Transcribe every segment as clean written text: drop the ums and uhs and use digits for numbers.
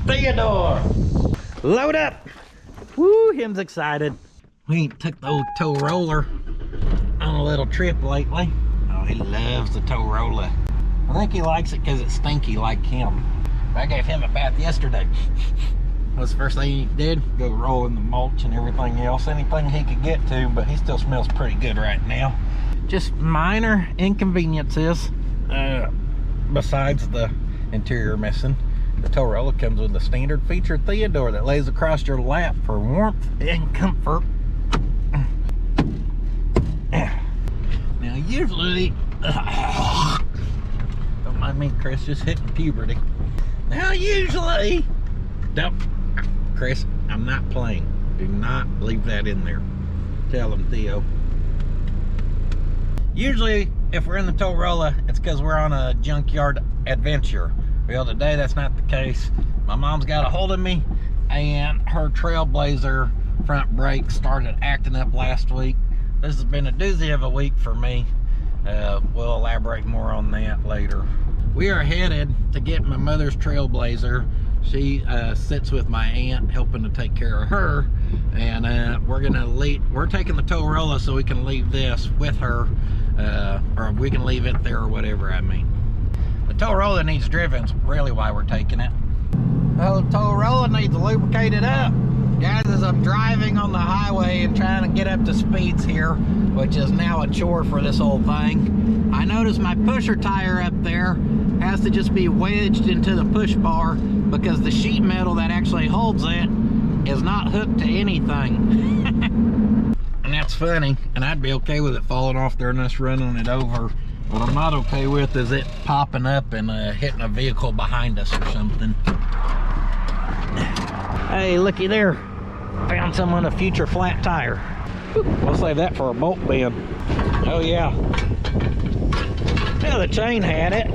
Theodore, load up. Woo, him's excited. We ain't took the old tow roller on a little trip lately. Oh, he loves the tow roller. I think he likes it because it's stinky like him. I gave him a bath yesterday. That's the first thing he did, go roll in the mulch and everything else, anything he could get to, but he still smells pretty good right now. Just minor inconveniences, besides the interior missing. The tow roller comes with a standard feature Theodore that lays across your lap for warmth and comfort. Now usually, don't mind me, Chris, just hitting puberty. Now usually, don't, Chris, I'm not playing. Do not leave that in there. Tell him, Theo. Usually, if we're in the tow roller, it's because we're on a junkyard adventure. Well, today that's not the case. My mom's got a hold of me, and her Trailblazer front brake started acting up last week. This has been a doozy of a week for me. We'll elaborate more on that later. We are headed to get my mother's Trailblazer. She sits with my aunt, helping to take care of her, and we're taking the tow roller so we can leave this with her, or we can leave it there or whatever. I mean, the tow roller needs driven. That's really why we're taking it. Well, the tow roller needs lubricated up. Guys, as I'm driving on the highway and trying to get up to speeds here, which is now a chore for this whole thing, I noticed my pusher tire up there has to just be wedged into the push bar because the sheet metal that actually holds it is not hooked to anything. And that's funny, and I'd be okay with it falling off there and us running it over. What I'm not okay with is it popping up and hitting a vehicle behind us or something. Hey, looky there. Found some on a future flat tire. We'll save that for a bolt bin. Oh yeah. Yeah, the chain had it.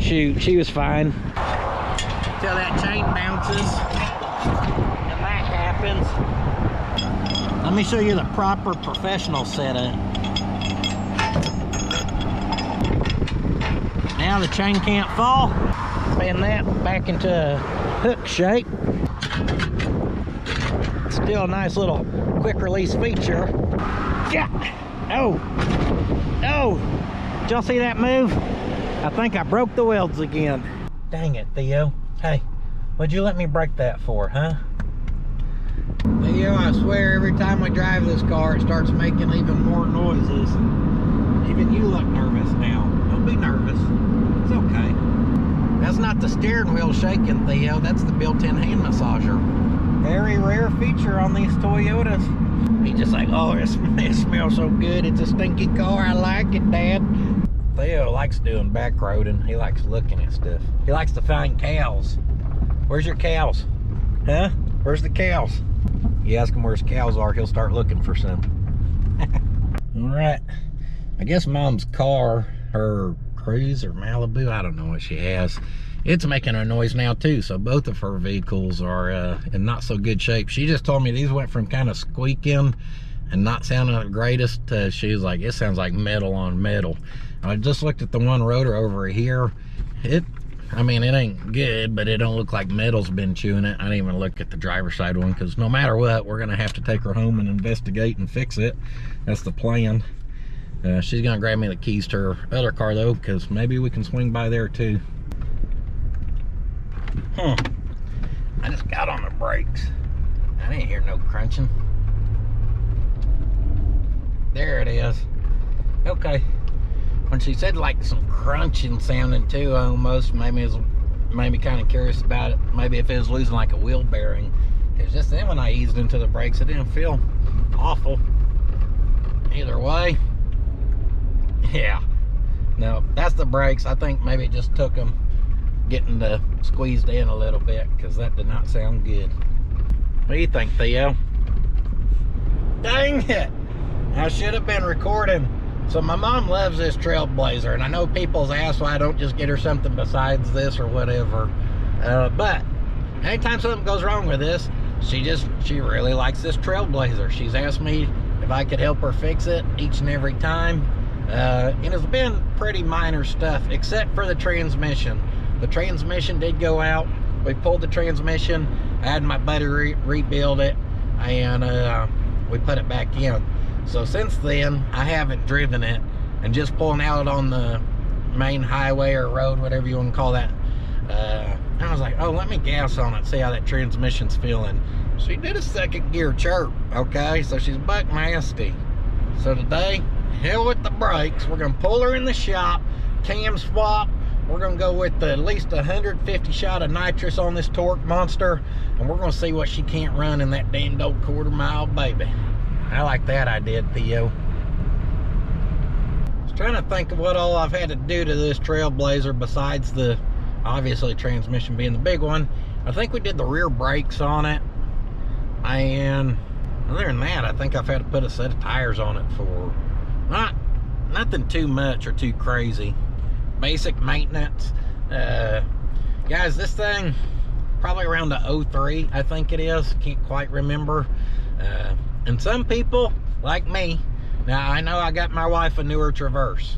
Shoot, she was fine. Till that chain bounces and that happens. Let me show you the proper professional setup. Now the chain can't fall. Bend that back into a hook shape. Still a nice little quick release feature. Yeah. Oh. Oh. Did y'all see that move? I think I broke the welds again. Dang it, Theo. Hey, what'd you let me break that for, huh? Theo, I swear every time we drive this car, it starts making even more noises. Even you look nervous now. Don't be nervous. It's okay. That's not the steering wheel shaking, Theo. That's the built-in hand massager. Very rare feature on these Toyotas. He's just like, oh, it smells so good. It's a stinky car. I like it, Dad. Theo likes doing back roading. He likes looking at stuff. He likes to find cows. Where's your cows? Huh? Where's the cows? You ask him where his cows are, he'll start looking for some. All right. I guess Mom's car, her Cruise or Malibu, I don't know what she has. It's making a noise now too, so both of her vehicles are in not so good shape. She just told me these went from kind of squeaking and not sounding the greatest to, she was like, it sounds like metal on metal. I just looked at the one rotor over here. I mean, it ain't good, but it don't look like metal's been chewing it. I didn't even look at the driver's side one, because no matter what, we're gonna have to take her home and investigate and fix it. That's the plan. She's gonna grab me the keys to her other car though, because maybe we can swing by there too. I just got on the brakes. I didn't hear no crunching. There it is. Okay. When she said like some crunching sounding too, almost made me kind of curious about it. Maybe if it was losing like a wheel bearing. Because just then when I eased into the brakes, it didn't feel awful. Either way, yeah. No, that's the brakes. I think maybe it just took them getting squeezed in a little bit, because that did not sound good. What do you think, Theo? Dang it! I should have been recording. So my mom loves this Trailblazer, and I know people's asked why I don't just get her something besides this or whatever. But anytime something goes wrong with this, she really likes this Trailblazer. She's asked me if I could help her fix it each and every time. And it's been pretty minor stuff, except for the transmission. The transmission did go out we pulled the transmission. I had my buddy rebuild it, and we put it back in. So since then, I haven't driven it, and just pulling out on the main highway or road, whatever you want to call that, I was like, oh, let me gas on it, see how that transmission's feeling. She did a second gear chirp, okay? So she's buck nasty. So today, hell with the brakes. We're gonna pull her in the shop, cam swap. We're gonna go with at least 150 shot of nitrous on this torque monster, and we're gonna see what she can't run in that damn old quarter-mile baby. I like that idea, Theo. I was trying to think of what all I've had to do to this Trailblazer besides the, obviously, transmission being the big one. I think we did the rear brakes on it, and other than that, I think I've had to put a set of tires on it for nothing too much or too crazy. Basic maintenance. Guys, this thing probably around the 03, I think it is. Can't quite remember. And some people like me, now I know I got my wife a newer Traverse.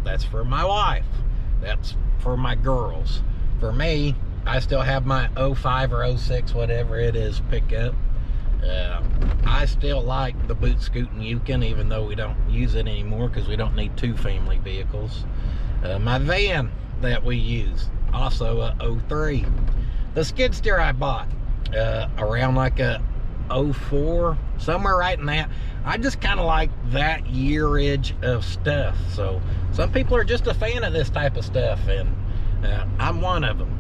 That's for my wife. That's for my girls. For me, I still have my 05 or 06, whatever it is, pickup. I still like the boot scooting Yukon, even though we don't use it anymore because we don't need two family vehicles. My van that we use, also a 03. The skid steer I bought around like a 04, somewhere right in that. I just kind of like that yearage of stuff. So some people are just a fan of this type of stuff, and I'm one of them.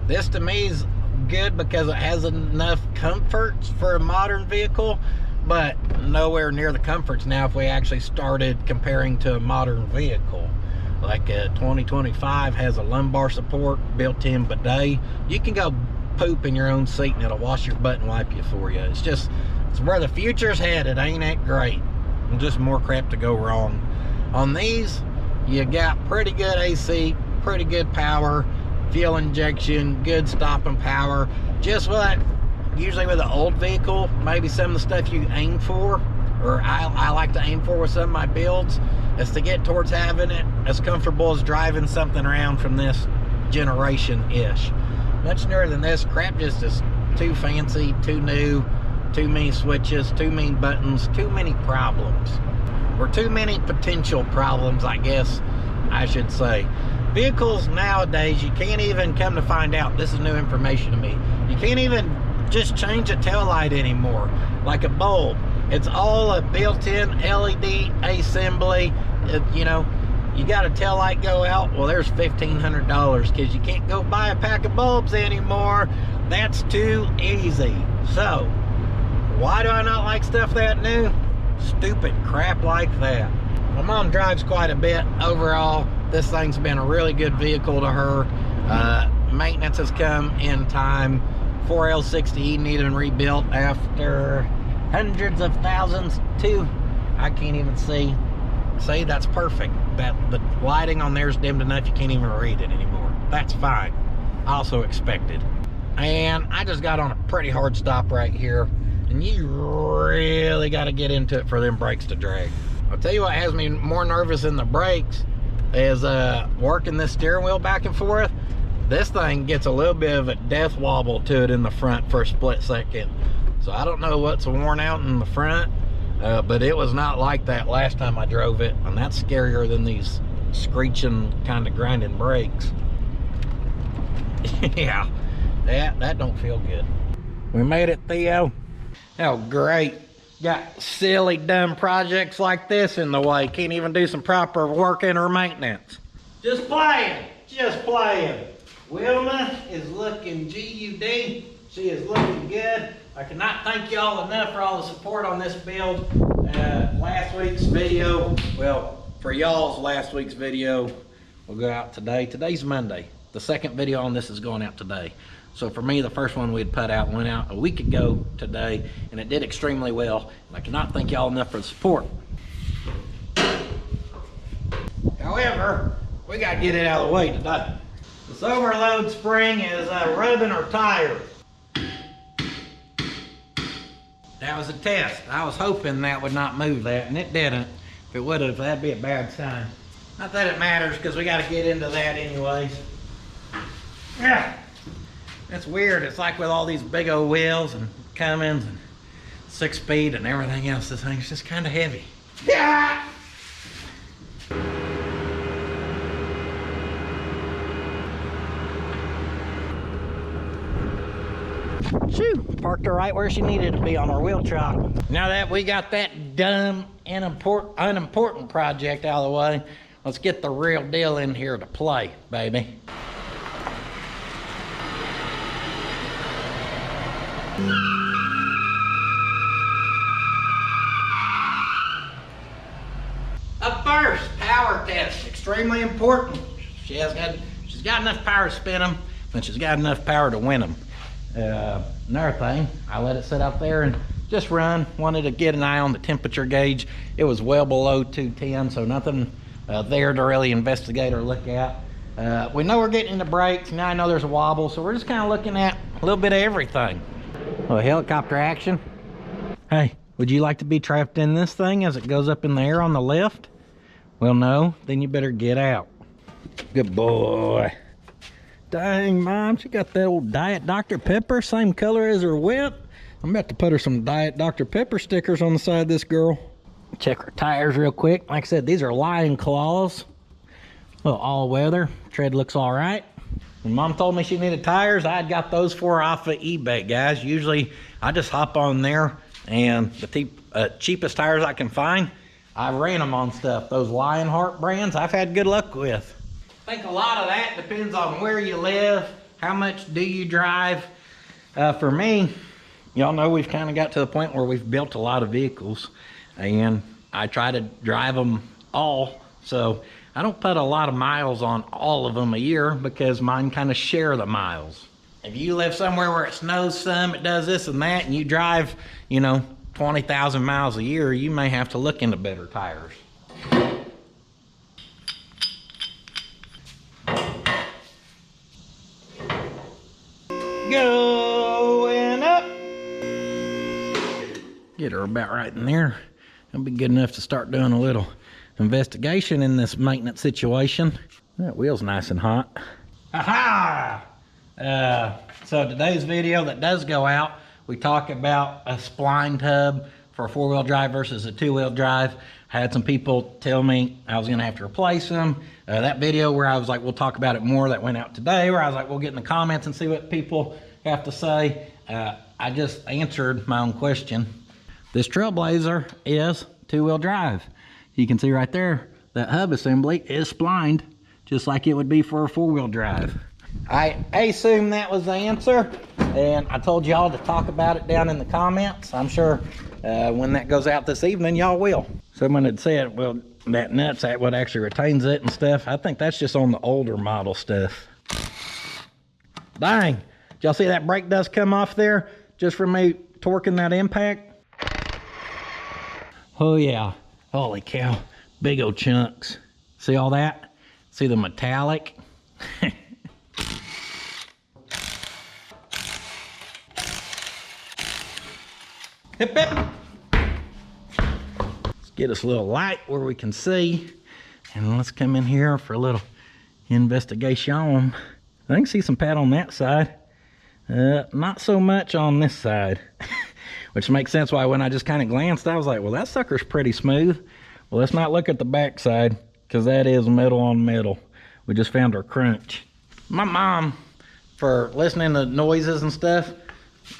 This to me is good because it has enough comforts for a modern vehicle, but nowhere near the comforts now if we actually started comparing to a modern vehicle. Like a 2025 has a lumbar support, built-in bidet. You can go poop in your own seat and it'll wash your butt and wipe you for you. It's where the future's headed. Ain't that great? And just more crap to go wrong. On these, you got pretty good AC, pretty good power, fuel injection, good stopping power. Just what usually with an old vehicle, maybe some of the stuff you aim for, or I like to aim for with some of my builds, is to get towards having it as comfortable as driving something around from this generation-ish. Much newer than this, crap just is too fancy, too new, too many switches, too many buttons, too many problems. Or too many potential problems, I guess I should say. Vehicles nowadays, you can't even, come to find out, this is new information to me, you can't even just change a taillight anymore, like a bulb. It's all a built-in LED assembly. You know, you got a taillight go out, well, there's $1,500 because you can't go buy a pack of bulbs anymore. That's too easy. So, why do I not like stuff that new? Stupid crap like that. My mom drives quite a bit. Overall, this thing's been a really good vehicle to her. Maintenance has come in time. 4L60E needed rebuilt after hundreds of thousands too. I can't even see. That's perfect. That the lighting on there is dimmed enough you can't even read it anymore. That's fine. Also expected. And I just got on a pretty hard stop right here, and you really got to get into it for them brakes to drag. I'll tell you what has me more nervous than the brakes is working this steering wheel back and forth. This thing gets a little bit of a death wobble to it in the front for a split second. So I don't know what's worn out in the front, but it was not like that last time I drove it, and that's scarier than these screeching, kind of grinding brakes. Yeah, that don't feel good. We made it, Theo. Oh, great. Got silly, dumb projects like this in the way. Can't even do some proper working or maintenance. Just playing. Wilma is looking G-U-D. She is looking good. I cannot thank y'all enough for all the support on this build. Last week's video, well, for y'all's last week's video will go out today. Today's Monday. The second video on this is going out today. So for me, the first one we'd put out went out a week ago today, and it did extremely well. And I cannot thank y'all enough for the support. However, we got to get it out of the way today. This overload spring is rubbing our tire. That was a test. I was hoping that would not move that, and it didn't. If it would have, that'd be a bad sign. Not that it matters, because we got to get into that anyways. Yeah. It's weird. It's like with all these big old wheels and Cummins and 6-speed and everything else, this thing's just kind of heavy. Yeah. Shoo, parked her right where she needed to be on our wheel truck. Now that we got that dumb and unimportant project out of the way, let's get the real deal in here to play, baby. Up first, power test, extremely important. She's got enough power to spin them, and she's got enough power to win them. Another thing, I let it sit out there and just run. Wanted to get an eye on the temperature gauge. It was well below 210, so nothing there to really investigate or look at. We know we're getting into brakes. Now I know there's a wobble, so we're just kind of looking at a little bit of everything. Oh, helicopter action. Hey, would you like to be trapped in this thing as it goes up in the air on the left? Well, no, then you better get out. Good boy. Dang, Mom, she got that old Diet Dr. Pepper, same color as her whip. I'm about to put her some Diet Dr. Pepper stickers on the side of this girl. Check her tires real quick. Like I said, these are Lion Claws. Well, all weather. Tread looks all right. When Mom told me she needed tires, I had got those for her off of eBay, guys. Usually, I just hop on there and the cheapest tires I can find, I ran them on stuff. Those Lionheart brands, I've had good luck with. I think a lot of that depends on where you live, how much do you drive. For me, y'all know we've kind of got to the point where we've built a lot of vehicles, and I try to drive them all, so I don't put a lot of miles on all of them a year because mine kind of share the miles. If you live somewhere where it snows some, it does this and that, and you drive, 20,000 miles a year, you may have to look into better tires. Going up. Get her about right in there. That'll be good enough to start doing a little investigation in this maintenance situation. That wheel's nice and hot. Aha! So today's video that does go out, we talk about a spline tub for a 4-wheel drive versus a 2-wheel drive. I had some people tell me I was gonna have to replace them. That video where I was like, we'll talk about it more, that went out today, where I was like, we'll get in the comments and see what people have to say. I just answered my own question. This Trailblazer is 2-wheel drive. You can see right there, that hub assembly is splined, just like it would be for a 4-wheel drive. I assume that was the answer, and I told y'all to talk about it down in the comments. I'm sure when that goes out this evening, y'all will. Someone had said, well, that nuts, that what actually retains it and stuff. I think that's just on the older model stuff. Dang, did y'all see that brake dust come off there just from me torquing that impact? Oh yeah, holy cow, big old chunks. See all that? See the metallic? Hip hip. Let's get us a little light where we can see, and let's come in here for a little investigation. I can see some pad on that side, not so much on this side. Which makes sense why when I just kind of glanced, I was like, well, that sucker's pretty smooth. Well, let's not look at the back side, because that is metal on metal. We just found our crunch. My mom, for listening to noises and stuff,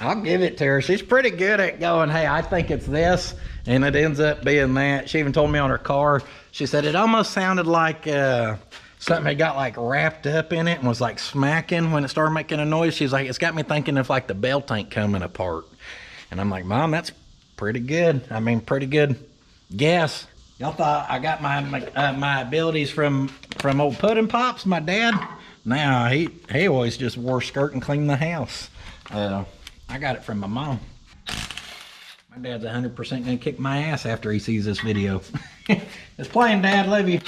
I'll give it to her. She's pretty good at going, hey, I think it's this, and it ends up being that. She even told me on her car, she said it almost sounded like something had got like wrapped up in it and was like smacking when it started making a noise. She's like, it's got me thinking of like the belt tank coming apart. And I'm like, Mom, that's pretty good. I mean, pretty good guess. Y'all thought I got my abilities from old Puddin' Pops, my dad? Nah, he always just wore a skirt and cleaned the house. I got it from my mom. My dad's 100% gonna kick my ass after he sees this video. Just playing, Dad, love you.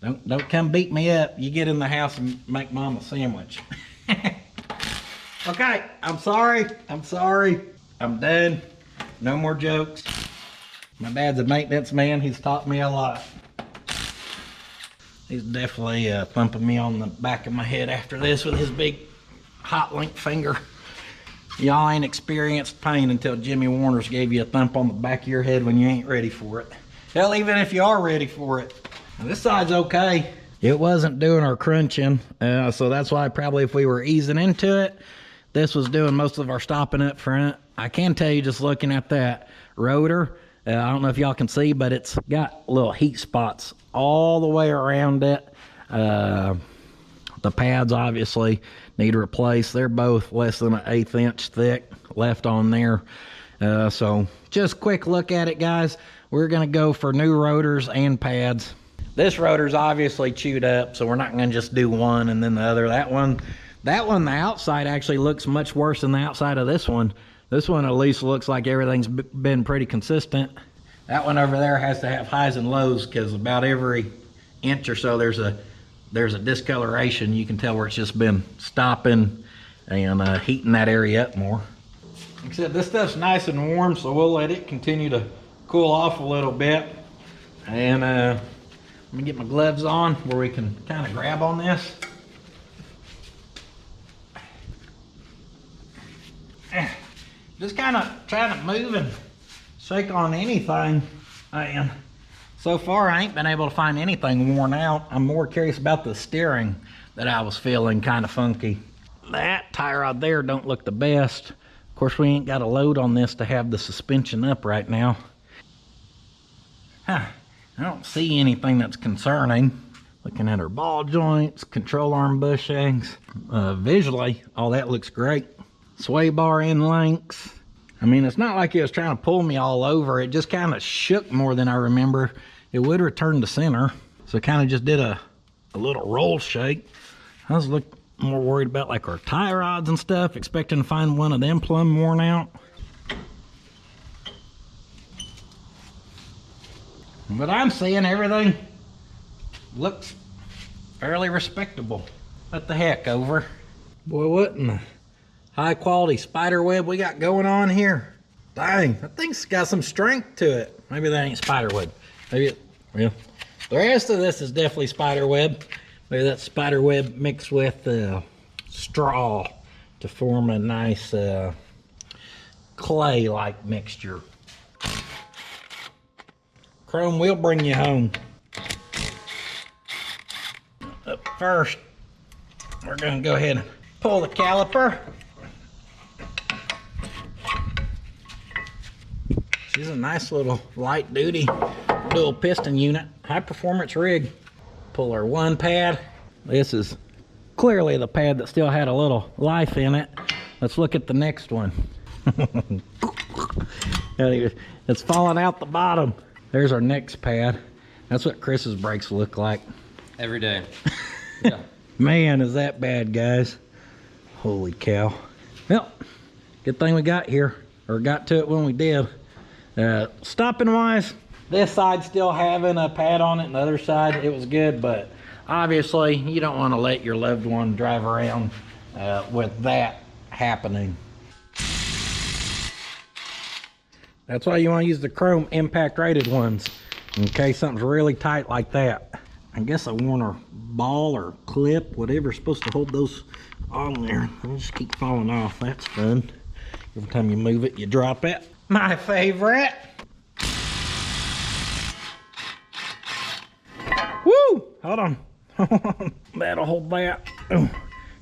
Don't come beat me up. You get in the house and make Mom a sandwich. Okay, I'm sorry. I'm done. No more jokes. My dad's a maintenance man. He's taught me a lot. He's definitely thumping me on the back of my head after this with his big hot link finger. Y'all ain't experienced pain until Jimmy Warner's gave you a thump on the back of your head when you ain't ready for it. Hell, even if you are ready for it. Now, this side's okay. It wasn't doing our crunching, so that's why probably if we were easing into it, this was doing most of our stopping up front. I can tell you just looking at that rotor, I don't know if y'all can see, but it's got little heat spots all the way around it. The pads obviously need replaced. They're both less than an 1/8 inch thick left on there. So just quick look at it, guys. We're gonna go for new rotors and pads. This rotor's obviously chewed up, so we're not gonna just do one and then the other. That one, the outside actually looks much worse than the outside of this one. This one at least looks like everything's been pretty consistent. That one over there has to have highs and lows because about every inch or so there's a discoloration. You can tell where it's just been stopping and heating that area up more. Like I said, this stuff's nice and warm, so we'll let it continue to cool off a little bit. And let me get my gloves on where we can kind of grab on this. Just kind of trying to move and shake on anything. And so far I ain't been able to find anything worn out. I'm more curious about the steering that I was feeling kind of funky. That tie rod there don't look the best. Of course, we ain't got a load on this to have the suspension up right now. I don't see anything that's concerning. Looking at her ball joints, control arm bushings. Visually, all that looks great. Sway bar end links. I mean, it's not like it was trying to pull me all over. It just kind of shook more than I remember. It would return to center. So it kind of just did a little roll shake. I was more worried about like our tie rods and stuff, expecting to find one of them plumb worn out. But I'm seeing everything looks fairly respectable. What the heck, over? Boy, what in the high quality spider web we got going on here? Dang, that thing's got some strength to it. Maybe that ain't spider web. Maybe well, the rest of this is definitely spider web. Maybe that's spider web mixed with straw to form a nice clay-like mixture. Chrome will bring you home. Up first, we're gonna go ahead and pull the caliper. She's a nice little light duty dual piston unit, high performance rig. Pull our one pad. This is clearly the pad that still had a little life in it. Let's look at the next one. It's falling out the bottom. There's our next pad. That's what Chris's brakes look like. Every day. Yeah. Man, is that bad, guys. Holy cow. Well, good thing we got here, or got to it when we did. Stopping wise, this side still having a pad on it, and the other side it was good, but obviously you don't want to let your loved one drive around with that happening. That's why you want to use the chrome impact rated ones in case something's really tight like that. I guess I want a ball or clip, whatever's supposed to hold those on there. They just keep falling off. That's fun. Every time you move it, you drop it. My favorite. Woo! Hold on. That'll hold that. Oh,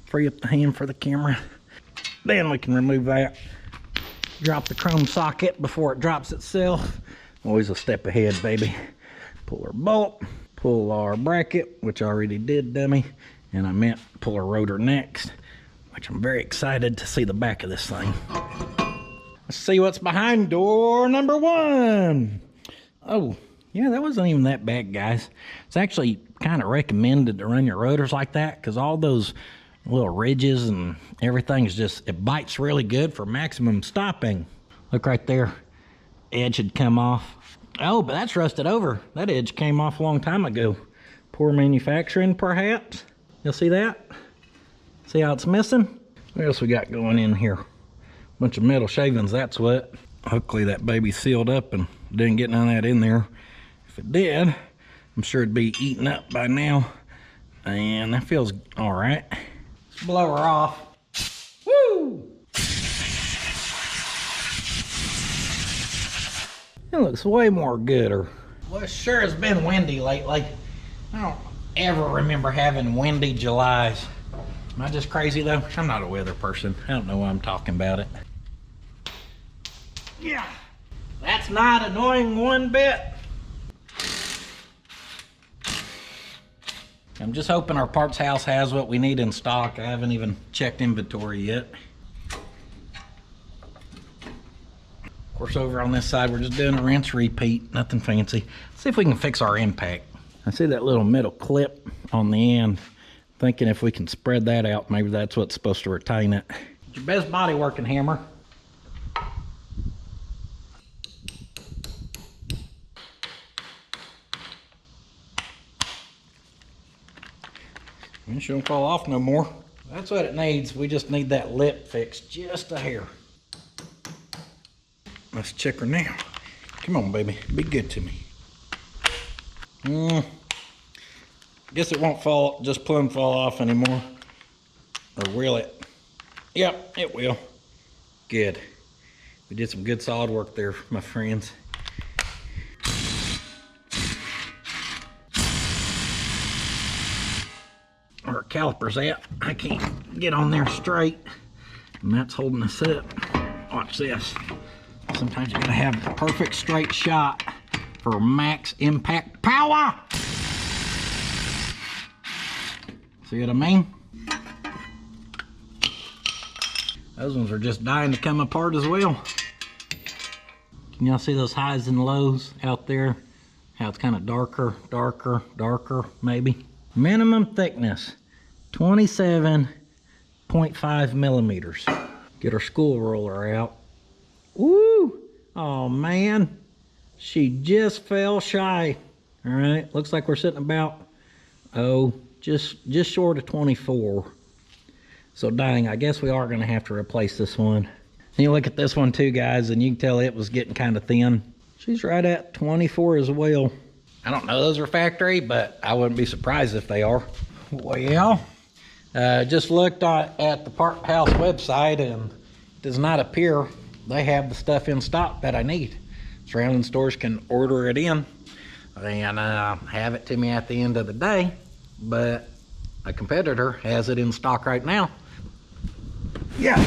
free up the hand for the camera. Then we can remove that. Drop the chrome socket before it drops itself. Always a step ahead, baby. Pull our bolt. Pull our bracket, which I already did, dummy. And I meant pull our rotor next, which I'm very excited to see the back of this thing. Let's see what's behind door number 1. Oh, yeah, that wasn't even that bad, guys. It's actually kind of recommended to run your rotors like that because all those little ridges and everything is just, it bites really good for maximum stopping. Look right there, edge had come off. Oh, but that's rusted over. That edge came off a long time ago. Poor manufacturing, perhaps. You'll see that? See how it's missing? What else we got going in here? Bunch of metal shavings, that's what. Hopefully that baby sealed up and didn't get none of that in there. If it did, I'm sure it'd be eaten up by now. And that feels all right. Let's blow her off. Woo! It looks way more gooder. Well, it sure has been windy lately. I don't ever remember having windy Julys. Am I just crazy though? I'm not a weather person. I don't know why I'm talking about it. Yeah, that's not annoying one bit. I'm just hoping our parts house has what we need in stock. I haven't even checked inventory yet. Of course, over on this side, we're just doing a rinse repeat, nothing fancy. Let's see if we can fix our impact. I see that little metal clip on the end. Thinking if we can spread that out, maybe that's what's supposed to retain it. It's your best body working hammer. It shouldn't fall off no more. That's what it needs. We just need that lip fixed just a hair. Let's check her now. Come on, baby. Be good to me. Guess it won't fall, just plumb fall off anymore. Or will it? Yep, it will. Good. We did some good solid work there, my friends. Where our caliper's at, I can't get on there straight. And that's holding us up. Watch this. Sometimes you gotta have the perfect straight shot for max impact power. See what I mean? Those ones are just dying to come apart as well. Can y'all see those highs and lows out there? How it's kind of darker, maybe. Minimum thickness, 27.5 millimeters. Get our school roller out. Woo! Oh man, she just fell shy. All right, looks like we're sitting about, just short of 24. So dang, I guess we are gonna have to replace this one. And you look at this one too, guys, and you can tell it was getting kind of thin. She's right at 24 as well. I don't know those are factory, but I wouldn't be surprised if they are. Well, just looked at the Part House website, and it does not appear they have the stuff in stock that I need. Surrounding stores can order it in and have it to me at the end of the day, but a competitor has it in stock right now. Yeah.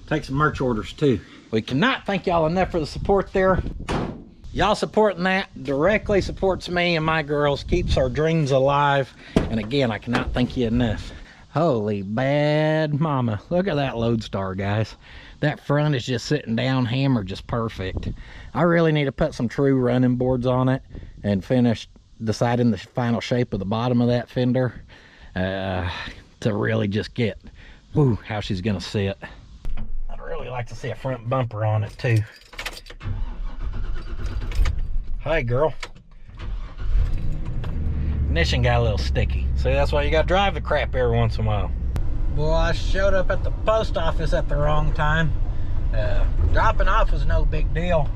Take some merch orders too. We cannot thank y'all enough for the support there. Y'all supporting that directly supports me and my girls, keeps our dreams alive. And again, I cannot thank you enough. Holy bad mama. Look at that Lodestar, guys. That front is just sitting down hammered just perfect. I really need to put some true running boards on it and finish deciding the final shape of the bottom of that fender to really just get how she's gonna sit. I'd really like to see a front bumper on it too. Hi, girl. Ignition got a little sticky. See, that's why you gotta drive the crap every once in a while. Well, I showed up at the post office at the wrong time. Dropping off was no big deal.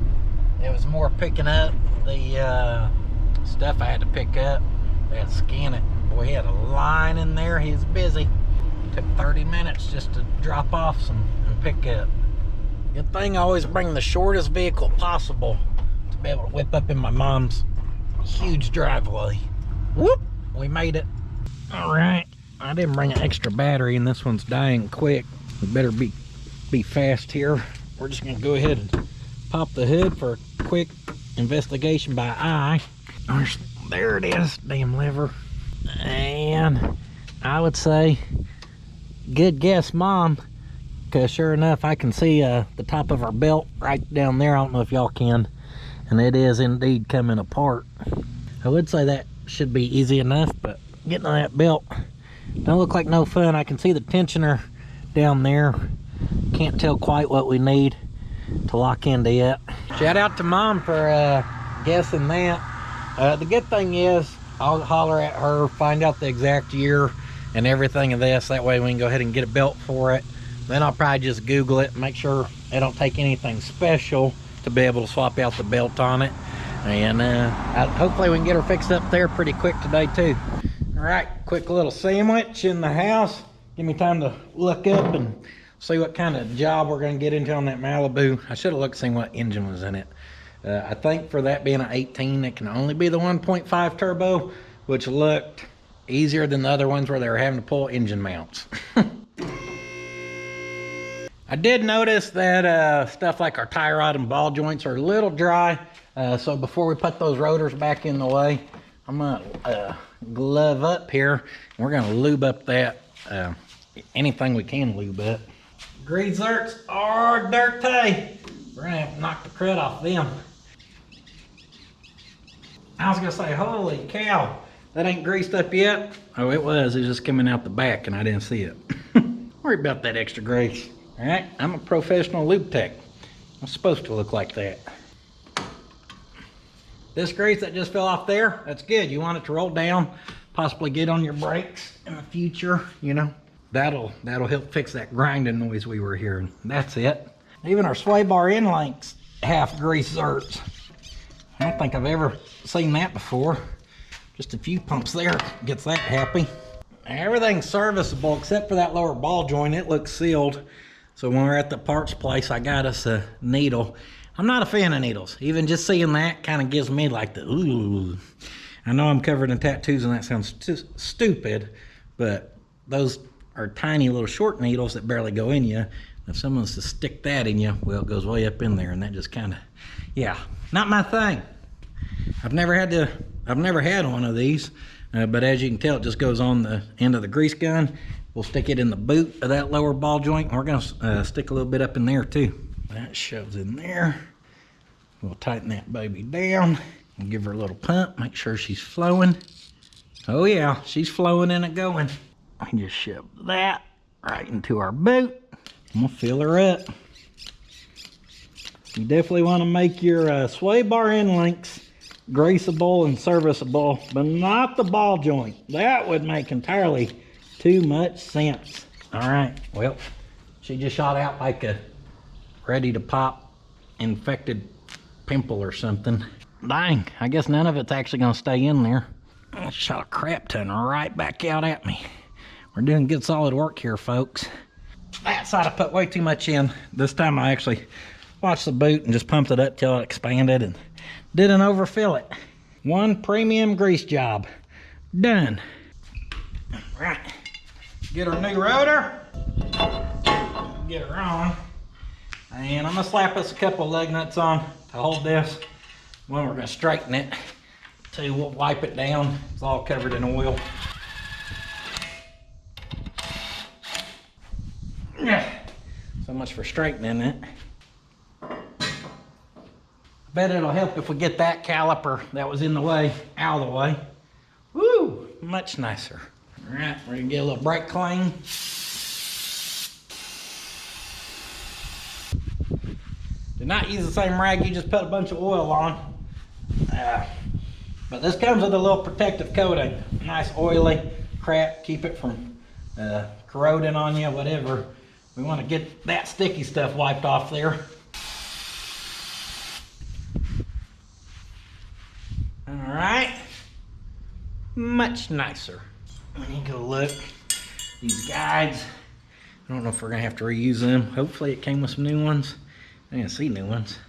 It was more picking up the stuff I had to pick up. They had to scan it. Boy, he had a line in there. He was busy. Took 30 minutes just to drop off some and pick up. Good thing I always bring the shortest vehicle possible to be able to whip up in my mom's huge driveway. Whoop! We made it. All right. I didn't bring an extra battery, and this one's dying quick. We better be fast here. We're just gonna go ahead and pop the hood for a quick investigation by eye. There it is, damn liver. And I would say, good guess, Mom, because sure enough, I can see the top of our belt right down there. I don't know if y'all can, and it is indeed coming apart. I would say that should be easy enough, but getting on that belt don't look like no fun. I can see the tensioner down there. Can't tell quite what we need to lock into it. Shout out to Mom for guessing that. The good thing is I'll holler at her, find out the exact year and everything of this. That way we can go ahead and get a belt for it. Then I'll probably just Google it, make sure they don't take anything special to be able to swap out the belt on it. And hopefully we can get her fixed up there pretty quick today too. All right, quick little sandwich in the house. Give me time to look up and see what kind of job we're gonna get into on that Malibu. I should have looked, seen what engine was in it. I think for that being an 18, it can only be the 1.5 turbo, which looked easier than the other ones where they were having to pull engine mounts. I did notice that stuff like our tie rod and ball joints are a little dry. So before we put those rotors back in the way, I'm gonna glove up here. And we're gonna lube up that, anything we can lube up. Grease zerts are dirty. We're gonna have to knock the crud off them. I was gonna say, holy cow, that ain't greased up yet. Oh, it was just coming out the back and I didn't see it. Worry about that extra grease. All right, I'm a professional lube tech. I'm supposed to look like that. This grease that just fell off there, that's good. You want it to roll down, possibly get on your brakes in the future, you know. That'll help fix that grinding noise we were hearing. That's it. Even our sway bar end links have grease zerts. I don't think I've ever seen that before. Just a few pumps there gets that happy. Everything's serviceable except for that lower ball joint. It looks sealed. So when we're at the parts place, I got us a needle. I'm not a fan of needles. Even just seeing that kind of gives me like the ooh. I know I'm covered in tattoos and that sounds stupid, but those are tiny little short needles that barely go in you. If someone's to stick that in you, well, it goes way up in there, and that just kind of, yeah, not my thing. I've never had one of these, but as you can tell, it just goes on the end of the grease gun. We'll stick it in the boot of that lower ball joint. We're gonna stick a little bit up in there too. That shoves in there. We'll tighten that baby down and give her a little pump, make sure she's flowing. Oh yeah, she's flowing and it going. I just shove that right into our boot. We'll fill her up. You definitely want to make your sway bar end links greasable and serviceable, but not the ball joint. That would make entirely too much sense. All right, well, she just shot out like a ready to pop infected pimple or something. Dang, I guess none of it's actually gonna stay in there. I shot a crap ton right back out at me. We're doing good solid work here, folks. That side I put way too much in. This time I actually watched the boot and just pumped it up till it expanded and didn't overfill it. One premium grease job. Done. All right, get our new rotor. Get her on. And I'm gonna slap us a couple lug nuts on to hold this. When we're gonna straighten it, two, we'll wipe it down. It's all covered in oil. So much for straightening it. I bet it'll help if we get that caliper that was in the way out of the way. Woo, much nicer. All right, we're gonna get a little brake clean. Do not use the same rag you just put a bunch of oil on. But this comes with a little protective coating. Nice oily crap, keep it from corroding on you, whatever. We want to get that sticky stuff wiped off there. All right, much nicer. Let me go look. These guides, I don't know if we're gonna have to reuse them. Hopefully it came with some new ones. I didn't see new ones.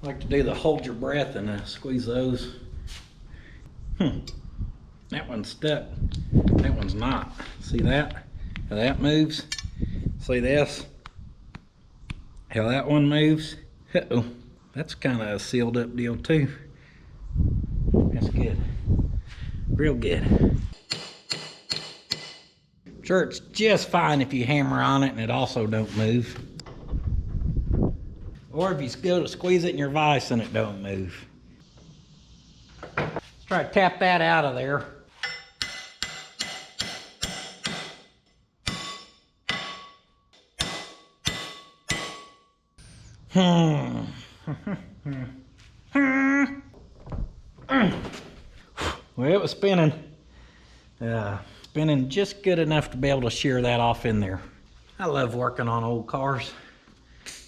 I like to do the hold your breath and squeeze those. That one's stuck. That one's not. See that? How that moves? See this? How that one moves? Uh-oh. That's kind of a sealed up deal too. That's good. Real good. Sure, it's just fine if you hammer on it and it also don't move. Or if you go to squeeze it in your vise and it don't move. Let's try to tap that out of there. Well, it was spinning. Spinning just good enough to be able to shear that off in there. I love working on old cars.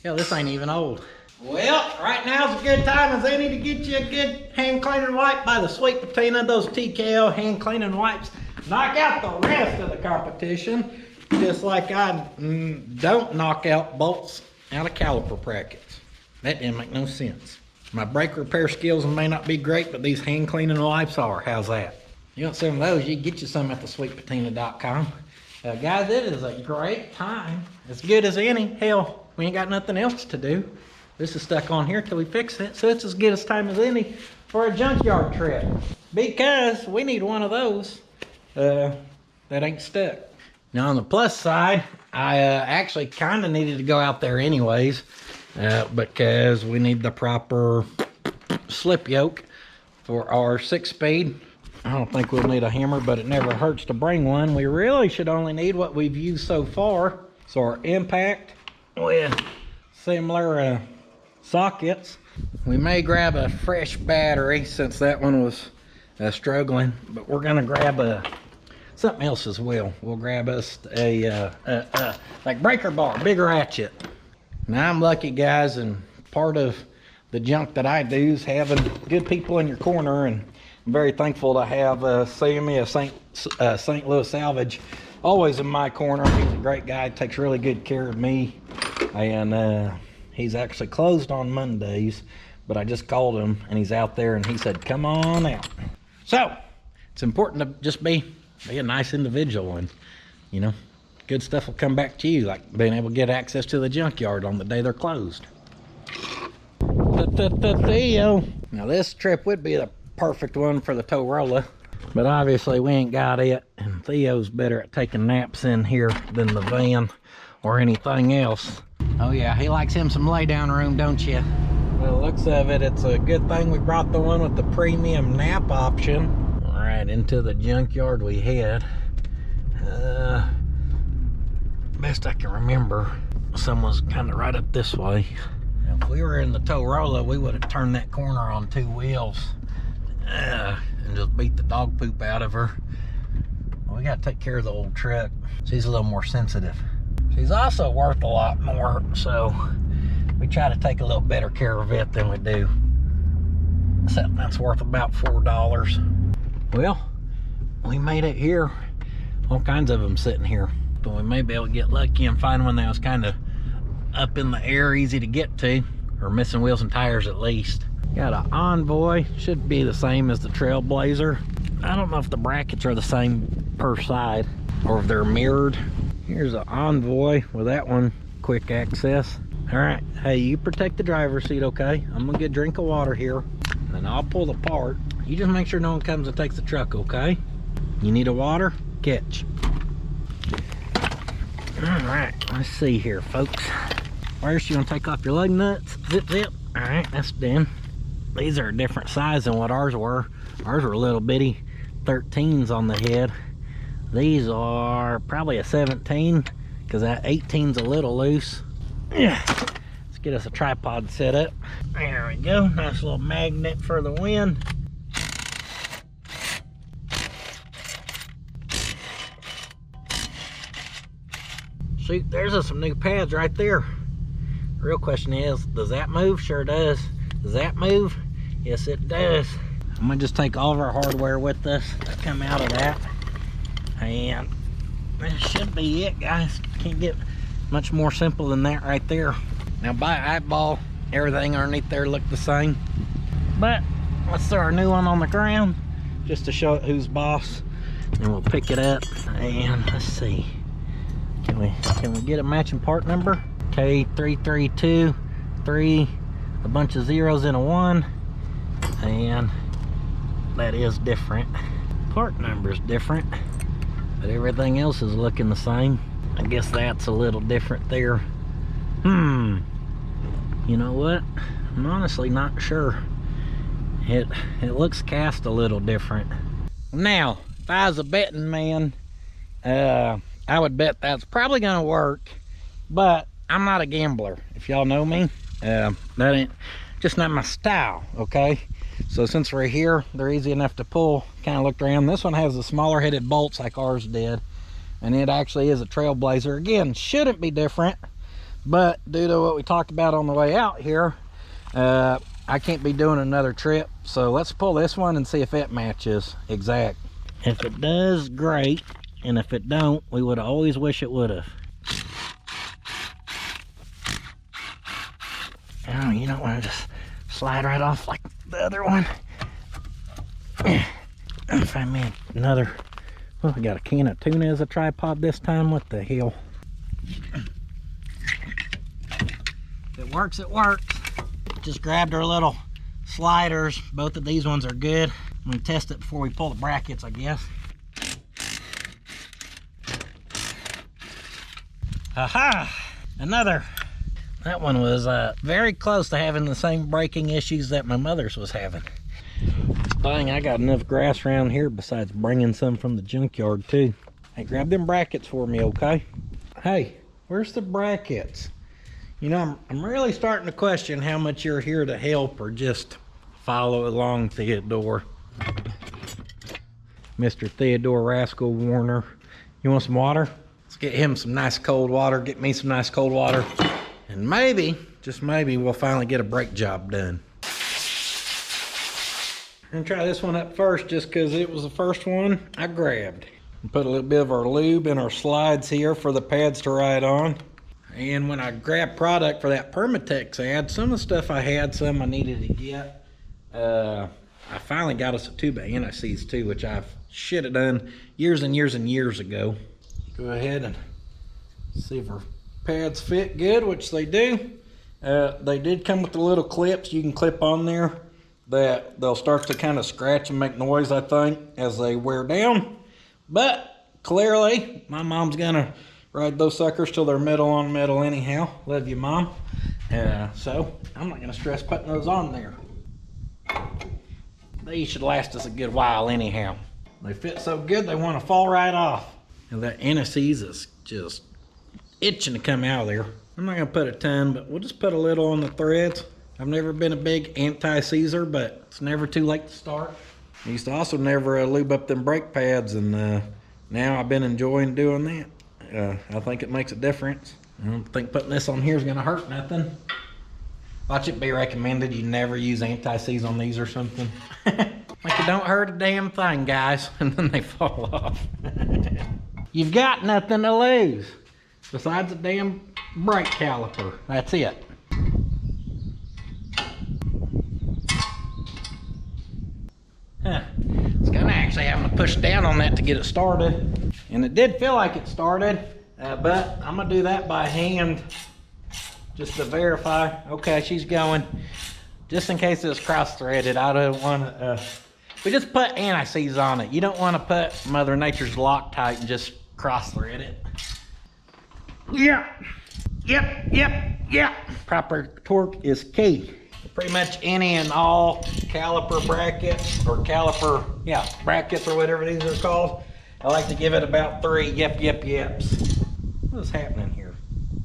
Hell, this ain't even old. Well, right now's a good time as any to get you a good hand cleaning wipe by the Sweet Patina. Those TKO hand cleaning wipes knock out the rest of the competition, just like I don't knock out bolts out of caliper brackets. That didn't make no sense. My brake repair skills may not be great, but these hand cleaning wipes are. How's that? You want some of those, you can get you some at thesweetpatina.com. Guys, it is a great time. As good as any. Hell, we ain't got nothing else to do. This is stuck on here till we fix it, so it's as good as time as any for a junkyard trip. Because we need one of those that ain't stuck. Now on the plus side, I actually kind of needed to go out there anyways, because we need the proper slip yoke for our 6-speed. I don't think we'll need a hammer, but it never hurts to bring one. We really should only need what we've used so far. So our impact with similar sockets. We may grab a fresh battery since that one was struggling, but we're gonna grab something else as well. We'll grab us a like breaker bar, big ratchet. Now I'm lucky, guys, and part of the junk that I do is having good people in your corner, and I'm very thankful to have Sammy of St. Louis Salvage always in my corner. He's a great guy, takes really good care of me, and he's actually closed on Mondays, but I just called him and he's out there and he said, come on out. So it's important to just be a nice individual, and you know, good stuff will come back to you, like being able to get access to the junkyard on the day they're closed. Theo. Now this trip would be the perfect one for the tow roller, but obviously we ain't got it, and Theo's better at taking naps in here than the van or anything else. Oh yeah, he likes him some lay down room, don't you? Well, looks of it, it's a good thing we brought the one with the premium nap option. All right, into the junkyard we head. Best I can remember, someone's kind of right up this way. Now, if we were in the Torola, we would have turned that corner on 2 wheels and just beat the dog poop out of her. Well, we got to take care of the old truck. She's a little more sensitive. She's also worth a lot more, so we try to take a little better care of it than we do. Something that's worth about $4. Well, we made it here. All kinds of them sitting here, but we may be able to get lucky and find one that was kind of up in the air, easy to get to, or missing wheels and tires at least. Got an Envoy, should be the same as the Trailblazer. I don't know if the brackets are the same per side or if they're mirrored. Here's an Envoy with that one, quick access. All right, hey, you protect the driver's seat, okay? I'm gonna get a drink of water here, and then I'll pull the part. You just make sure no one comes and takes the truck, okay? You need a water? Catch. All right, let's see here, folks. First, you want to take off your lug nuts. Zip, zip. All right, that's done. These are a different size than what ours were. Ours were little bitty 13s on the head. These are probably a 17, because that 18's a little loose. Yeah. Let's get us a tripod set up. There we go. Nice little magnet for the wind. Shoot, there's some new pads right there. The real question is, does that move? Sure does. Does that move? Yes, it does. I'm gonna just take all of our hardware with us that come out of that, and that should be it, guys. Can't get much more simple than that right there. Now, by eyeball, everything underneath there looked the same, but let's throw our new one on the ground just to show it who's boss, and we'll pick it up. And let's see, can we get a matching part number? K3323, a bunch of zeros and a 1, and that is different. Part number is different, but everything else is looking the same. I guess that's a little different there. You know what? I'm honestly not sure. It looks cast a little different. Now, if I was a betting man, I would bet that's probably gonna work, but I'm not a gambler, if y'all know me. That ain't just not my style, okay? So since we're here, they're easy enough to pull. Kind of looked around. This one has the smaller headed bolts like ours did, and it actually is a Trailblazer. Again, shouldn't be different. But due to what we talked about on the way out here, I can't be doing another trip. So let's pull this one and see if it matches exact. If it does, great. And if it don't, we would always wish it would have. Oh, you don't want to just slide right off like the other one. If I made another, well, I got a can of tuna as a tripod this time. What the hell? If it works, it works. Just grabbed our little sliders. Both of these ones are good. I'm gonna test it before we pull the brackets, I guess. Aha! Another. That one was very close to having the same braking issues that my mother's was having. Dang, I got enough grass around here besides bringing some from the junkyard too. Hey, grab them brackets for me, okay? Hey, where's the brackets? You know, I'm really starting to question how much you're here to help or just follow along, Theodore. Mr. Theodore Rascal Warner. You want some water? Let's get him some nice cold water. Get me some nice cold water. And maybe, just maybe, we'll finally get a brake job done. I'm gonna try this one up first just because it was the first one I grabbed. Put a little bit of our lube in our slides here for the pads to ride on. And when I grabbed product for that Permatex ad, some of the stuff I had, some I needed to get. I finally got us a tube of anti-seize too, which I should have done years and years and years ago. Go ahead and see if our pads fit good, which they do. They did come with the little clips you can clip on there that they'll start to kind of scratch and make noise, I think, as they wear down. But clearly, my mom's gonna ride those suckers till they're metal on metal anyhow. Love you, Mom. So I'm not gonna stress putting those on there. These should last us a good while anyhow. They fit so good they want to fall right off. And that anti-seize is just itching to come out of there. I'm not gonna put a ton, but we'll just put a little on the threads. I've never been a big anti-seizer, but it's never too late to start. I used to also never lube up them brake pads, and now I've been enjoying doing that. I think it makes a difference. I don't think putting this on here is gonna hurt nothing. Watch it be recommended you never use anti-seize on these or something. Like it don't hurt a damn thing, guys, and then they fall off. You've got nothing to lose besides a damn brake caliper. That's it. Huh. It's kind of actually having to push down on that to get it started. And it did feel like it started, but I'm gonna do that by hand just to verify. Okay, she's going. Just in case it was cross-threaded, I don't want to, we just put anti-seize on it. You don't want to put Mother Nature's Loctite and just cross-thread it. Yep. Proper torque is key. Pretty much any and all caliper brackets or brackets or whatever these are called. I like to give it about 3 yeps. What's happening here?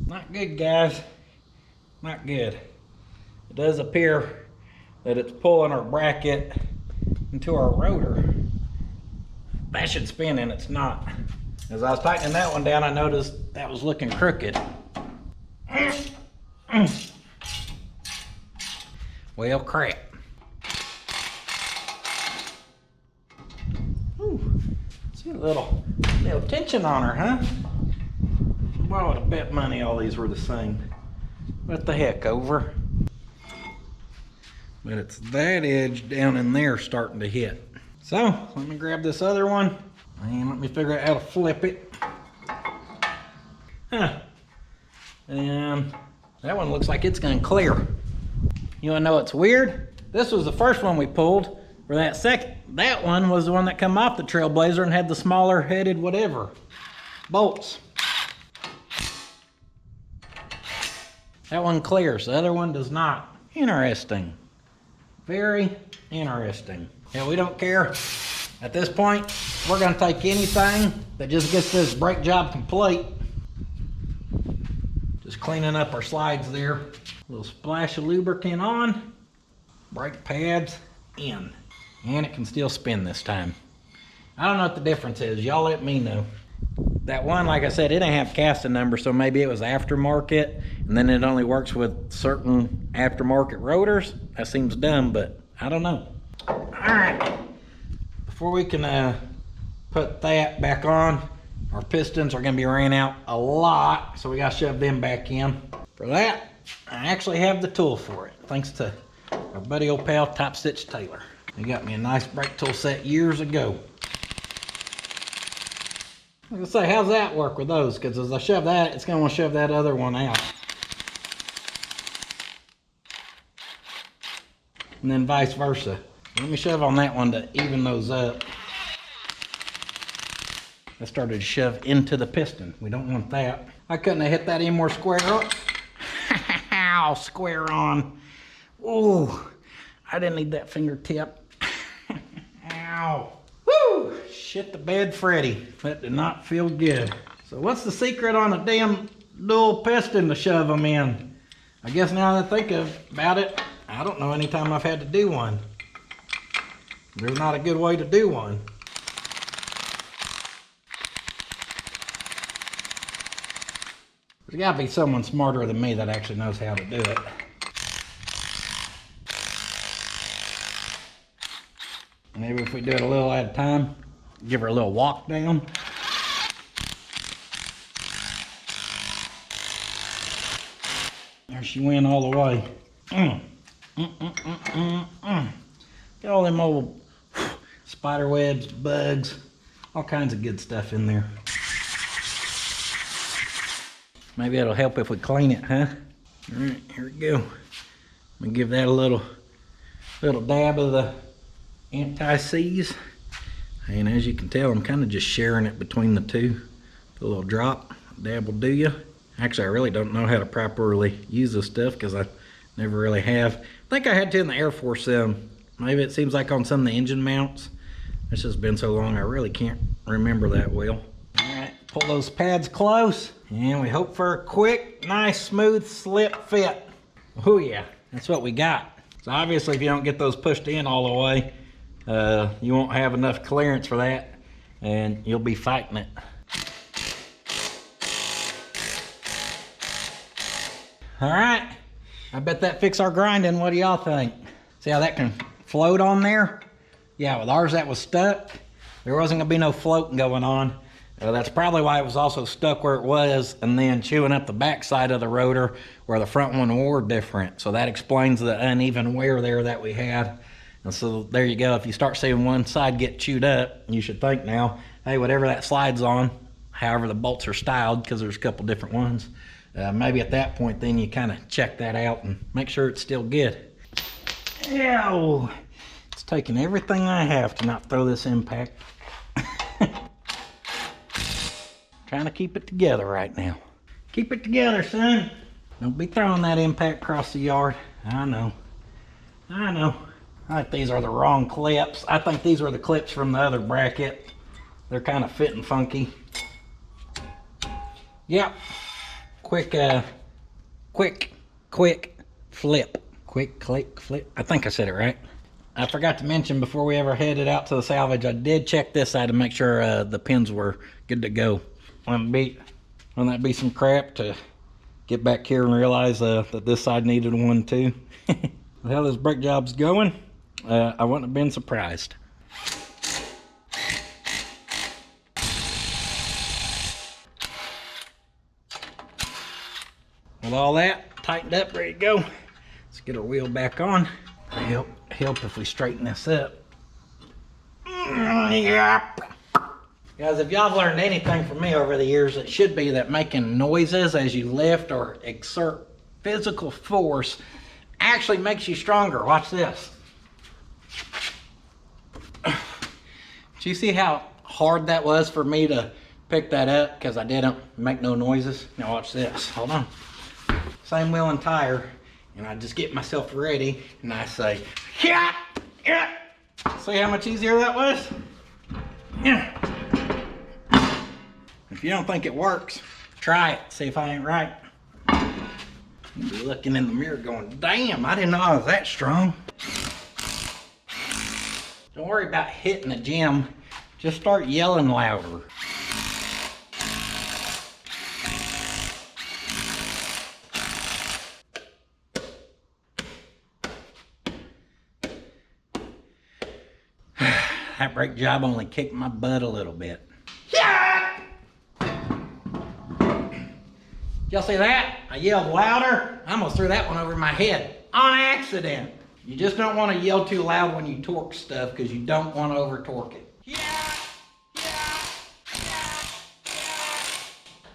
Not good, guys. Not good. It does appear that it's pulling our bracket into our rotor. That should spin and it's not. As I was tightening that one down, I noticed that was looking crooked. Well, crap. Ooh, see a little tension on her, huh? Why would I bet money all these were the same? What the heck, over? But it's that edge down in there starting to hit. So, let me grab this other one and let me figure out how to flip it. Huh. And that one looks like it's gonna clear. You wanna know what's weird? This was the first one we pulled. For that one was the one that come off the Trailblazer and had the smaller headed whatever bolts. That one clears, the other one does not. Interesting. Very interesting. Yeah, we don't care. At this point, we're gonna take anything that just gets this brake job complete. Just cleaning up our slides there. A little splash of lubricant on. Brake pads in. And it can still spin this time. I don't know what the difference is. Y'all let me know. That one, like I said, it didn't have casting number, so maybe it was aftermarket, and then it only works with certain aftermarket rotors. That seems dumb, but I don't know. All right, before we can put that back on, our pistons are gonna be ran out a lot, so we gotta shove them back in. For that, I actually have the tool for it, thanks to our buddy old pal, Top Stitch Taylor. He got me a nice brake tool set years ago. I was gonna say, how's that work with those? Because as I shove that, it's gonna want to shove that other one out. And then vice versa. Let me shove on that one to even those up. I started to shove into the piston. We don't want that. I couldn't have hit that any more square up. Ow, square on. Ooh, I didn't need that fingertip. Ow. Woo! Shit the bed, Freddy. That did not feel good. So what's the secret on a damn dual piston to shove them in? I guess now that I think about it, I don't know any time I've had to do one. There's not a good way to do one. There's gotta be someone smarter than me that actually knows how to do it. Maybe if we do it a little at a time, give her a little walk down. There she went all the way. Get all them old spider webs, bugs, all kinds of good stuff in there. Maybe it'll help if we clean it, huh? All right, here we go. I'm gonna give that a little dab of the anti-seize. And as you can tell, I'm kind of just sharing it between the two. A little drop, dab will do you. Actually, I really don't know how to properly use this stuff because I never really have. I think I had to in the Air Force. Maybe it seems like on some of the engine mounts. It's just been so long, I really can't remember that well. All right, pull those pads close, and we hope for a quick, nice, smooth slip fit. Oh yeah, that's what we got. So obviously, if you don't get those pushed in all the way, you won't have enough clearance for that, and you'll be fighting it. All right, I bet that fixed our grinding. What do y'all think? See how that can float on there? Yeah, with ours that was stuck. There wasn't gonna be no floating going on. That's probably why it was also stuck where it was, and then chewing up the back side of the rotor where the front one wore different. So that explains the uneven wear there that we had. And so there you go. If you start seeing one side get chewed up, you should think now, hey, whatever that slides on, however the bolts are styled, because there's a couple different ones, maybe at that point then you kind of check that out and make sure it's still good. Ew. It's taking everything I have to not throw this impact. Trying to keep it together right now. Keep it together, son. Don't be throwing that impact across the yard. I know. I know. I think these are the wrong clips. I think these were the clips from the other bracket. They're kind of fitting funky. Yep. Quick flip. Quick click flip. I think I said it right. I forgot to mention before we ever headed out to the salvage, I did check this side to make sure the pins were good to go. Wouldn't that be some crap to get back here and realize that this side needed one too? The hell this brake job's going, I wouldn't have been surprised. With all that tightened up, ready to go, let's get our wheel back on. Help if we straighten this up. Yep. Guys, if y'all have learned anything from me over the years, it should be that making noises as you lift or exert physical force actually makes you stronger. Watch this. Do you see how hard that was for me to pick that up because I didn't make no noises? Now watch this. Hold on. Same wheel and tire, and I just get myself ready and I say, yeah, yeah. See how much easier that was? Yeah. If you don't think it works, try it. See if I ain't right. You'll be looking in the mirror going, damn, I didn't know I was that strong. Don't worry about hitting the gym. Just start yelling louder. That brake job only kicked my butt a little bit. Yeah! Y'all see that? I yelled louder. I almost threw that one over my head on accident. You just don't want to yell too loud when you torque stuff because you don't want to over torque it. Yeah!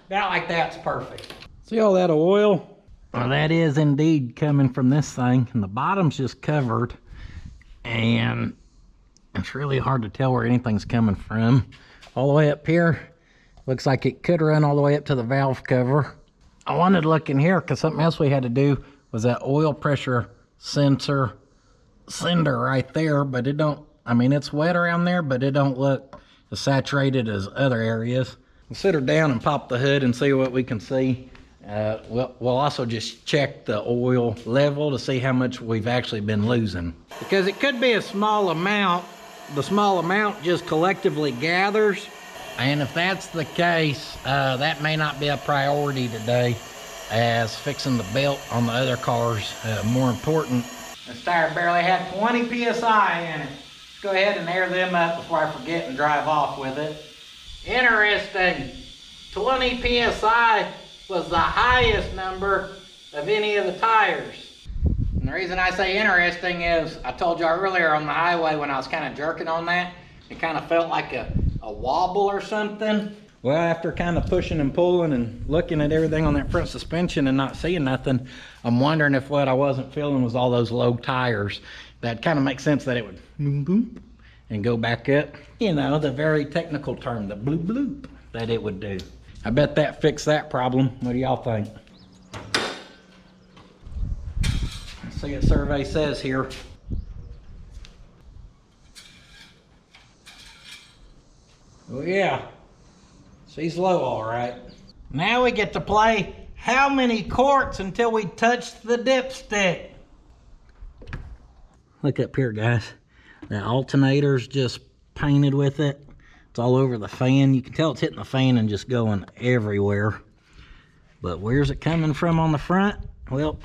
About like that's perfect. See all that oil? Well, that is indeed coming from this thing, and the bottom's just covered, and it's really hard to tell where anything's coming from. All the way up here, looks like it could run all the way up to the valve cover. I wanted to look in here because something else we had to do was that oil pressure sensor cinder right there, but it don't, I mean, it's wet around there, but it don't look as saturated as other areas. We'll sit her down and pop the hood and see what we can see. We'll also just check the oil level to see how much we've actually been losing. Because it could be a small amount. The small amount just collectively gathers. And if that's the case, that may not be a priority today, as fixing the belt on the other cars more important. This tire barely had 20 PSI in it. Let's go ahead and air them up before I forget and drive off with it. Interesting. 20 PSI was the highest number of any of the tires. And the reason I say interesting is I told y'all earlier on the highway when I was kind of jerking on that, it kind of felt like a wobble or something. Well, after kind of pushing and pulling and looking at everything on that front suspension and not seeing nothing, I'm wondering if what I wasn't feeling was all those low tires. That kind of makes sense that it would boom, boom, and go back up. You know, the very technical term, the bloop bloop, that it would do. I bet that fixed that problem. What do y'all think? Let's see what survey says here. Oh yeah, she's low all right. Now we get to play how many quarts until we touch the dipstick. Look up here, guys. The alternator's just painted with it. It's all over the fan. You can tell it's hitting the fan and just going everywhere. But where's it coming from on the front? Well,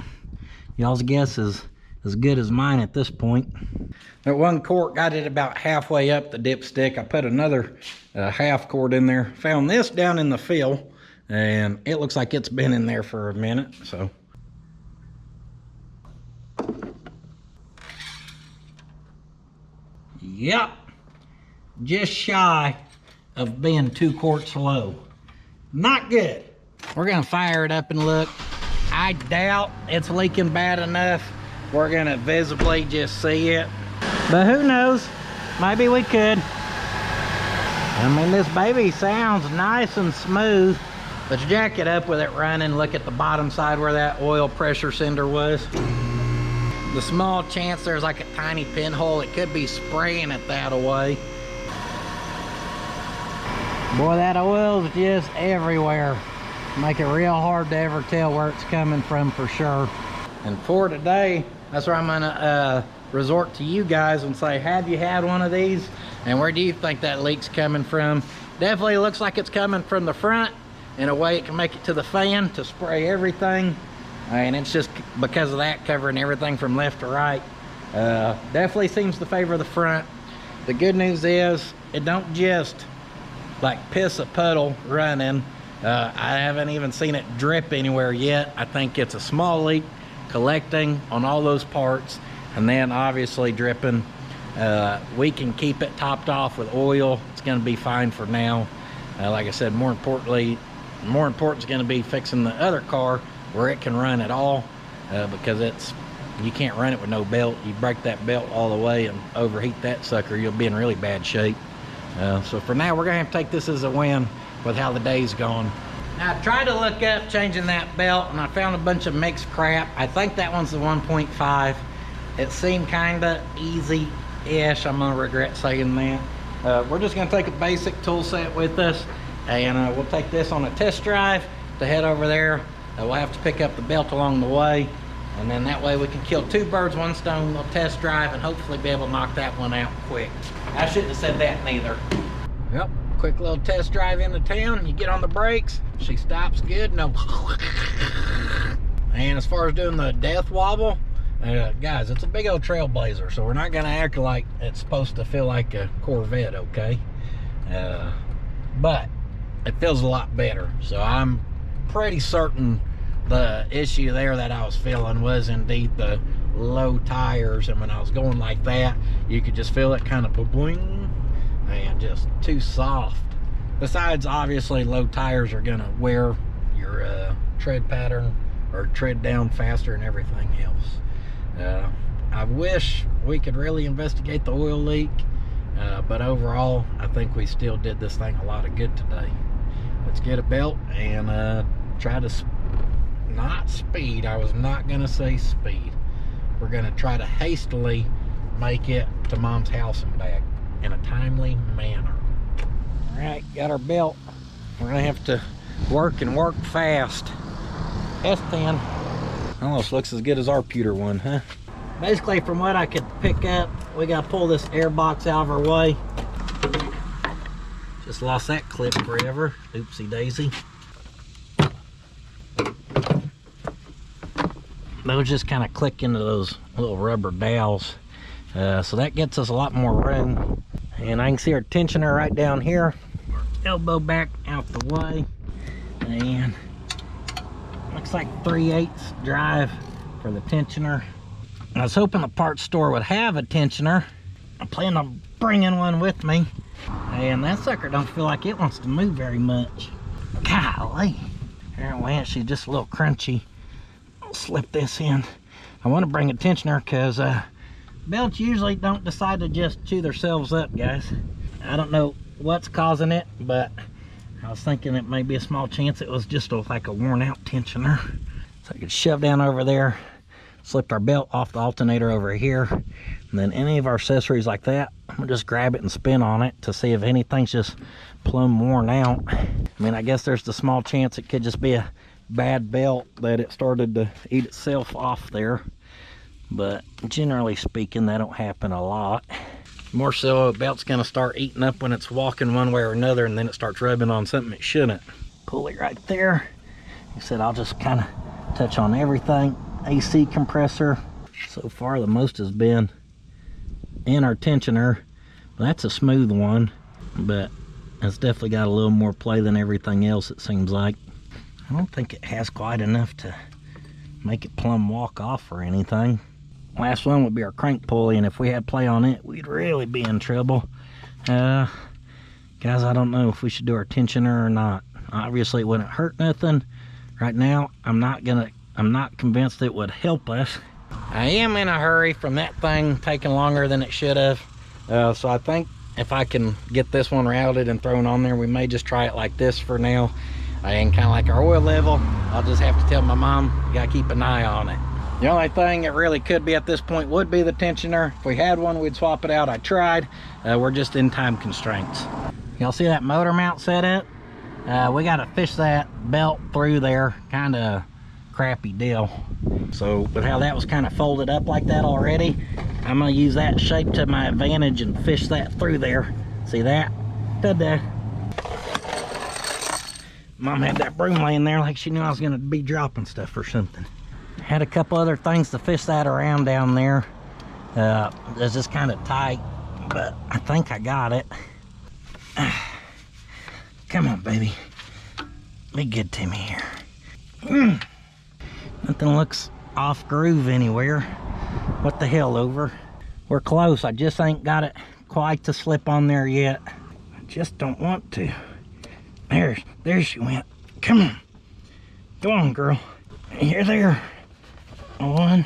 y'all's guess is as good as mine at this point. That one quart got it about halfway up the dipstick. I put another half quart in there. Found this down in the fill, and it looks like it's been in there for a minute, so. Yep, just shy of being 2 quarts low. Not good. We're gonna fire it up and look. I doubt it's leaking bad enough. We're gonna visibly just see it. But who knows? Maybe we could. I mean, this baby sounds nice and smooth. Let's jack it up with it running. Look at the bottom side where that oil pressure cinder was. The small chance there's like a tiny pinhole, it could be spraying it that away. Boy, that oil's just everywhere. Make it real hard to ever tell where it's coming from for sure. And for today, that's where I'm gonna resort to you guys and say, have you had one of these? And where do you think that leak's coming from? Definitely looks like it's coming from the front. In a way, it can make it to the fan to spray everything. And it's just because of that, covering everything from left to right. Definitely seems to favor the front. The good news is, it don't just like piss a puddle running. I haven't even seen it drip anywhere yet. I think it's a small leak collecting on all those parts and then obviously dripping. We can keep it topped off with oil. It's gonna be fine for now. Like I said, more important is gonna be fixing the other car where it can run at all, because you can't run it with no belt. You break that belt all the way and overheat that sucker, you'll be in really bad shape. So for now, we're gonna have to take this as a win with how the day's gone. Now I tried to look up changing that belt and I found a bunch of mixed crap. I think that one's the 1.5. It seemed kinda easy-ish. I'm gonna regret saying that. We're just gonna take a basic tool set with us, and we'll take this on a test drive to head over there. We'll have to pick up the belt along the way, and then that way we can kill 2 birds, 1 stone. We'll test drive and hopefully be able to knock that one out quick. I shouldn't have said that neither. Yep, quick little test drive into town. You get on the brakes, she stops good, no. And as far as doing the death wobble, Guys, it's a big old Trailblazer, so we're not gonna act like it's supposed to feel like a Corvette, okay? But it feels a lot better. So I'm pretty certain the issue there that I was feeling was indeed the low tires, and when I was going like that, you could just feel it kind of boing, and just too soft. Besides, obviously, low tires are gonna wear your tread pattern or tread down faster and everything else. I wish we could really investigate the oil leak, but overall, I think we still did this thing a lot of good today. Let's get a belt and try to not speed. I was not gonna say speed. We're gonna try to hastily make it to Mom's house and back in a timely manner. All right, got our belt. We're gonna have to work and work fast. S10 almost looks as good as our pewter one, huh? Basically, from what I could pick up, we gotta pull this air box out of our way. Just lost that clip forever. Oopsie daisy. Those just kind of click into those little rubber dowels. So that gets us a lot more room. And I can see our tensioner right down here. Elbow back out the way. And looks like 3/8 drive for the tensioner. I was hoping the parts store would have a tensioner. I plan on bringing one with me. And that sucker don't feel like it wants to move very much. Golly. Apparently she's just a little crunchy. I'll slip this in. I want to bring a tensioner because belts usually don't decide to just chew themselves up, guys. I don't know what's causing it, but I was thinking it may be a small chance it was just like a worn out tensioner. So I could shove down over there, slip our belt off the alternator over here, and then any of our accessories like that, I'm gonna just grab it and spin on it to see if anything's just plumb worn out. I mean, I guess there's the small chance it could just be a bad belt that it started to eat itself off there, but generally speaking, that don't happen a lot. More so, a belt's gonna start eating up when it's walking one way or another, and then it starts rubbing on something it shouldn't. Pull it right there. Like I said, I'll just kind of touch on everything. AC compressor, so far the most has been in our tensioner. That's a smooth one, but it's definitely got a little more play than everything else, it seems like. I don't think it has quite enough to make it plumb walk off or anything. Last one would be our crank pulley, and if we had play on it, we'd really be in trouble. Guys, I don't know if we should do our tensioner or not. Obviously it wouldn't hurt nothing. Right now, I'm not convinced it would help us. I am in a hurry from that thing taking longer than it should have. So I think if I can get this one routed and thrown on there, we may just try it like this for now. And kind of like our oil level, I'll just have to tell my mom, you gotta keep an eye on it. The only thing it really could be at this point would be the tensioner. If we had one, we'd swap it out. I tried. We're just in time constraints. Y'all see that motor mount set up? We gotta fish that belt through there. Kind of crappy deal. So with how that was kind of folded up like that already, I'm gonna use that shape to my advantage and fish that through there. See that? Ta-da. Mom had that broom laying there like she knew I was gonna be dropping stuff or something. Had a couple other things to fish that around down there. It's just kind of tight, but I think I got it. Come on, baby. Be good to me here. Nothing looks off groove anywhere. What the hell, over? We're close. I just ain't got it quite to slip on there yet. I just don't want to. There she went. Come on. Go on, girl. You're there. One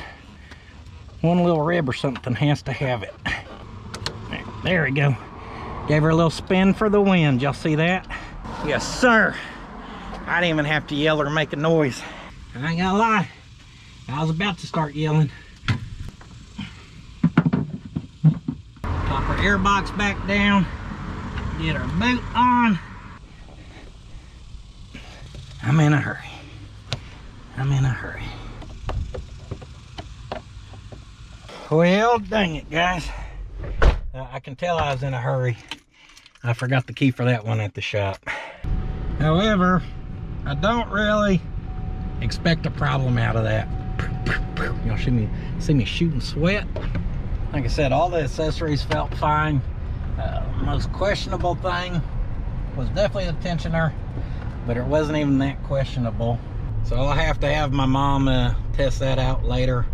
little rib or something has to have it. There we go. Gave her a little spin for the wind. Y'all see that? Yes, sir. I didn't even have to yell or make a noise. I ain't gonna lie, I was about to start yelling. Pop our air box back down. Get our boot on. I'm in a hurry. I'm in a hurry. Well, dang it, guys. I can tell I was in a hurry. I forgot the key for that one at the shop. However, I don't really expect a problem out of that. Y'all see me shooting sweat. Like I said, all the accessories felt fine. Most questionable thing was definitely the tensioner, but it wasn't even that questionable. So I'll have to have my mom test that out later.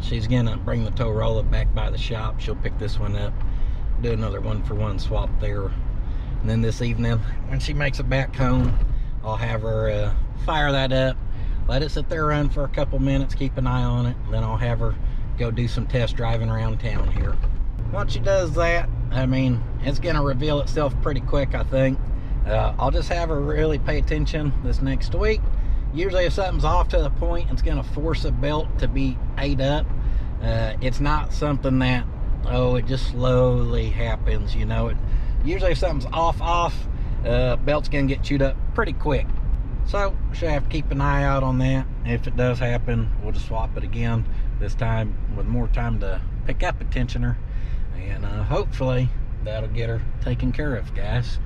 She's gonna bring the tow roller back by the shop. She'll pick this one up, do another 1-for-1 swap there. And then this evening, when she makes it back home, I'll have her fire that up, let it sit there run for a couple minutes, keep an eye on it, and then I'll have her go do some test driving around town here. Once she does that, I mean, it's gonna reveal itself pretty quick, I think. I'll just have her really pay attention this next week. Usually if something's off to the point it's gonna force a belt to be ate up, it's not something that, oh, it just slowly happens, you know. Usually if something's off, belt's gonna get chewed up pretty quick. So she'll have to keep an eye out on that. If it does happen, we'll just swap it again, this time with more time to pick up a tensioner, and hopefully that'll get her taken care of, guys.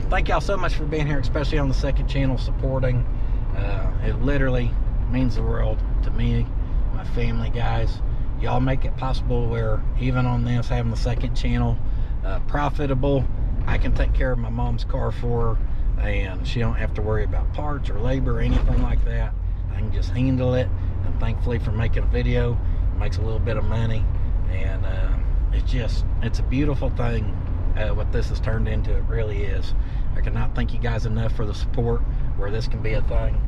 Thank y'all so much for being here, especially on the second channel, supporting. It literally means the world to me, my family, guys. Y'all make it possible where even on this, having the second channel profitable, I can take care of my mom's car for her, and she don't have to worry about parts or labor or anything like that. I can just handle it, and thankfully for making a video, it makes a little bit of money, and it's a beautiful thing what this has turned into. It really is. I cannot thank you guys enough for the support where this can be a thing.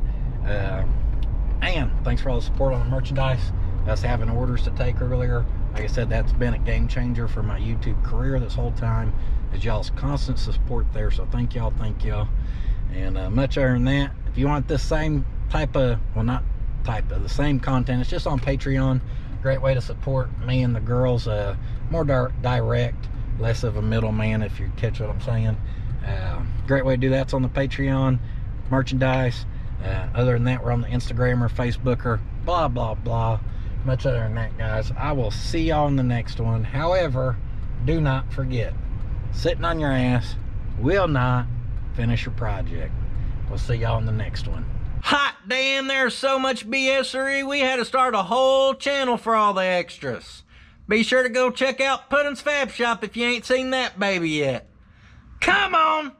And thanks for all the support on the merchandise, us having orders to take earlier. Like I said, that's been a game changer for my YouTube career this whole time, is y'all's constant support there. So thank y'all, and much other than that, if you want this same type of, well, not type of, the same content, it's just on Patreon. Great way to support me and the girls, more direct, less of a middleman, if you catch what I'm saying. Great way to do that's on the Patreon. Merchandise, other than that, we're on the Instagram or Facebook or blah blah blah. Much other than that, guys, I will see y'all in the next one. However, do not forget, sitting on your ass will not finish your project. We'll see y'all in the next one. Hot damn, there's so much BSery, we had to start a whole channel for all the extras. Be sure to go check out Puddin's Fab Shop if you ain't seen that baby yet. Come on!